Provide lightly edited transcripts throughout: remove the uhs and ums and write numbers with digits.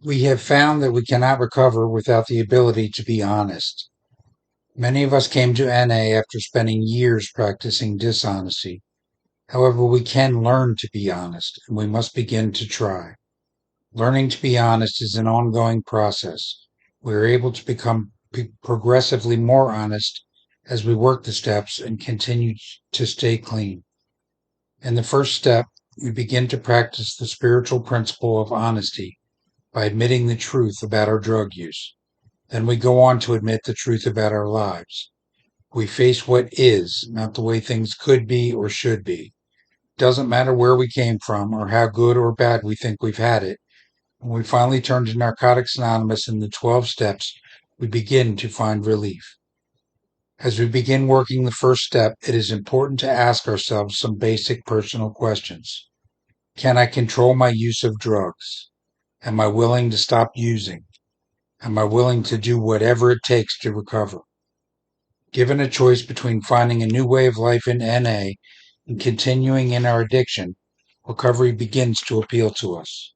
We have found that we cannot recover without the ability to be honest. Many of us came to NA after spending years practicing dishonesty. However, we can learn to be honest, and we must begin to try. Learning to be honest is an ongoing process. We are able to become progressively more honest as we work the steps and continue to stay clean. In the first step, we begin to practice the spiritual principle of honesty by admitting the truth about our drug use. Then we go on to admit the truth about our lives. We face what is, not the way things could be or should be. It doesn't matter where we came from or how good or bad we think we've had it. When we finally turn to Narcotics Anonymous in the 12 steps, we begin to find relief. As we begin working the first step, it is important to ask ourselves some basic personal questions. Can I control my use of drugs? Am I willing to stop using? Am I willing to do whatever it takes to recover? Given a choice between finding a new way of life in NA and continuing in our addiction, recovery begins to appeal to us.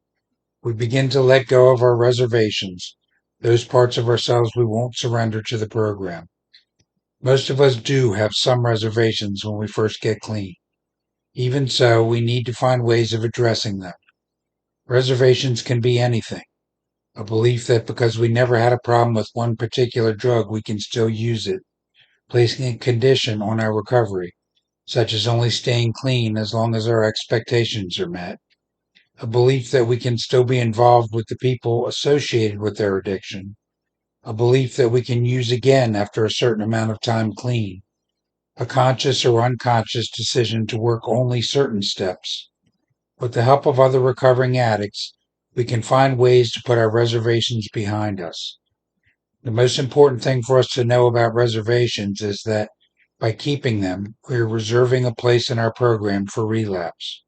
We begin to let go of our reservations, those parts of ourselves we won't surrender to the program. Most of us do have some reservations when we first get clean. Even so, we need to find ways of addressing them. Reservations can be anything. A belief that because we never had a problem with one particular drug, we can still use it, placing a condition on our recovery, such as only staying clean as long as our expectations are met. A belief that we can still be involved with the people associated with their addiction. A belief that we can use again after a certain amount of time clean. A conscious or unconscious decision to work only certain steps. With the help of other recovering addicts, we can find ways to put our reservations behind us. The most important thing for us to know about reservations is that by keeping them, we are reserving a place in our program for relapse.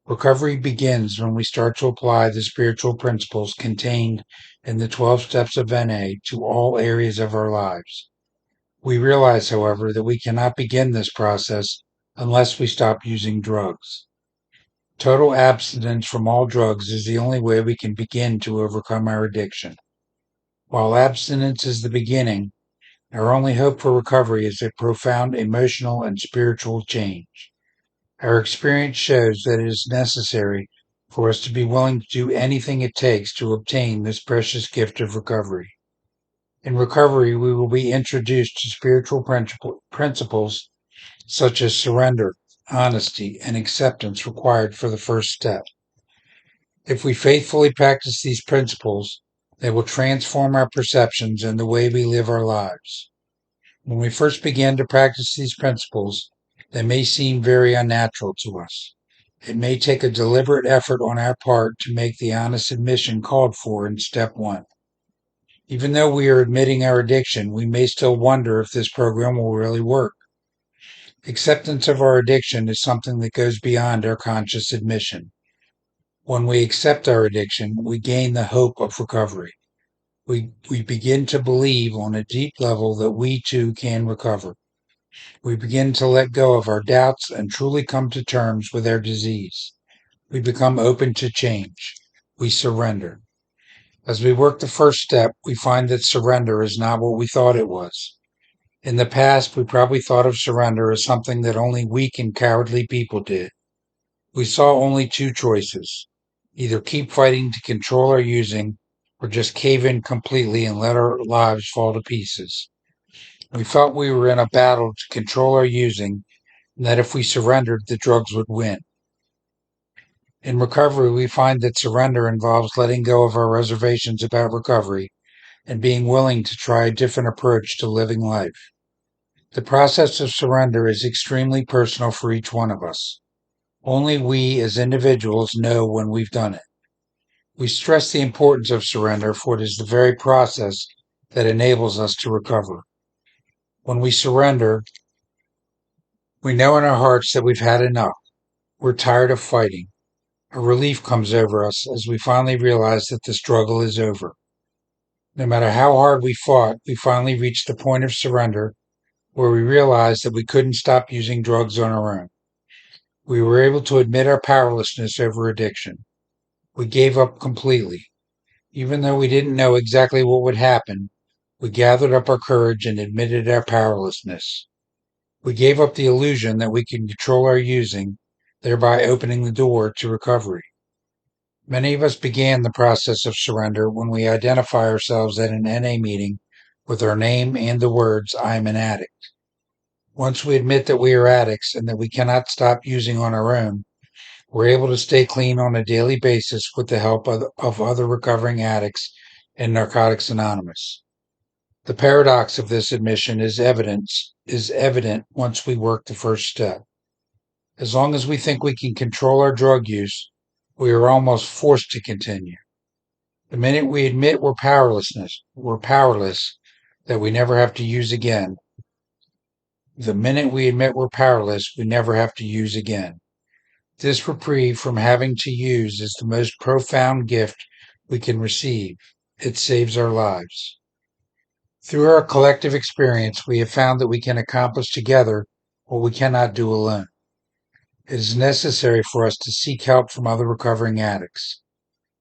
Recovery begins when we start to apply the spiritual principles contained in the 12 steps of NA to all areas of our lives. We realize, however, that we cannot begin this process unless we stop using drugs. Total abstinence from all drugs is the only way we can begin to overcome our addiction. While abstinence is the beginning, our only hope for recovery is a profound emotional and spiritual change. Our experience shows that it is necessary for us to be willing to do anything it takes to obtain this precious gift of recovery. In recovery, we will be introduced to spiritual principles such as surrender, honesty, and acceptance required for the first step. If we faithfully practice these principles, they will transform our perceptions and the way we live our lives. When we first begin to practice these principles, they may seem very unnatural to us. It may take a deliberate effort on our part to make the honest admission called for in step 1. Even though we are admitting our addiction, we may still wonder if this program will really work. Acceptance of our addiction is something that goes beyond our conscious admission. When we accept our addiction, we gain the hope of recovery. We begin to believe on a deep level that we too can recover. We begin to let go of our doubts and truly come to terms with our disease. We become open to change. We surrender. As we work the first step, we find that surrender is not what we thought it was. In the past, we probably thought of surrender as something that only weak and cowardly people did. We saw only two choices: either keep fighting to control our using, or just cave in completely and let our lives fall to pieces. We felt we were in a battle to control our using, and that if we surrendered, the drugs would win. In recovery, we find that surrender involves letting go of our reservations about recovery and being willing to try a different approach to living life. The process of surrender is extremely personal for each one of us. Only we as individuals know when we've done it. We stress the importance of surrender, for it is the very process that enables us to recover. When we surrender, we know in our hearts that we've had enough. We're tired of fighting. A relief comes over us as we finally realize that the struggle is over. No matter how hard we fought, we finally reached the point of surrender where we realized that we couldn't stop using drugs on our own. We were able to admit our powerlessness over addiction. We gave up completely. Even though we didn't know exactly what would happen, we gathered up our courage and admitted our powerlessness. We gave up the illusion that we can control our using, thereby opening the door to recovery. Many of us began the process of surrender when we identify ourselves at an NA meeting with our name and the words, "I'm an addict." Once we admit that we are addicts and that we cannot stop using on our own, we're able to stay clean on a daily basis with the help of other recovering addicts in Narcotics Anonymous. The paradox of this admission is evident once we work the first step. As long as we think we can control our drug use, we are almost forced to continue. The minute we admit we're powerless, that we never have to use again. The minute we admit we're powerless, we never have to use again. This reprieve from having to use is the most profound gift we can receive. It saves our lives. Through our collective experience, we have found that we can accomplish together what we cannot do alone. It is necessary for us to seek help from other recovering addicts.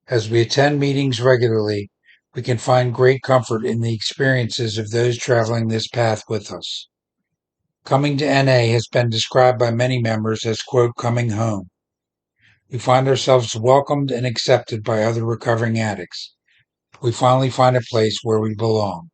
As we attend meetings regularly, we can find great comfort in the experiences of those traveling this path with us. Coming to NA has been described by many members as, quote, coming home. We find ourselves welcomed and accepted by other recovering addicts. We finally find a place where we belong.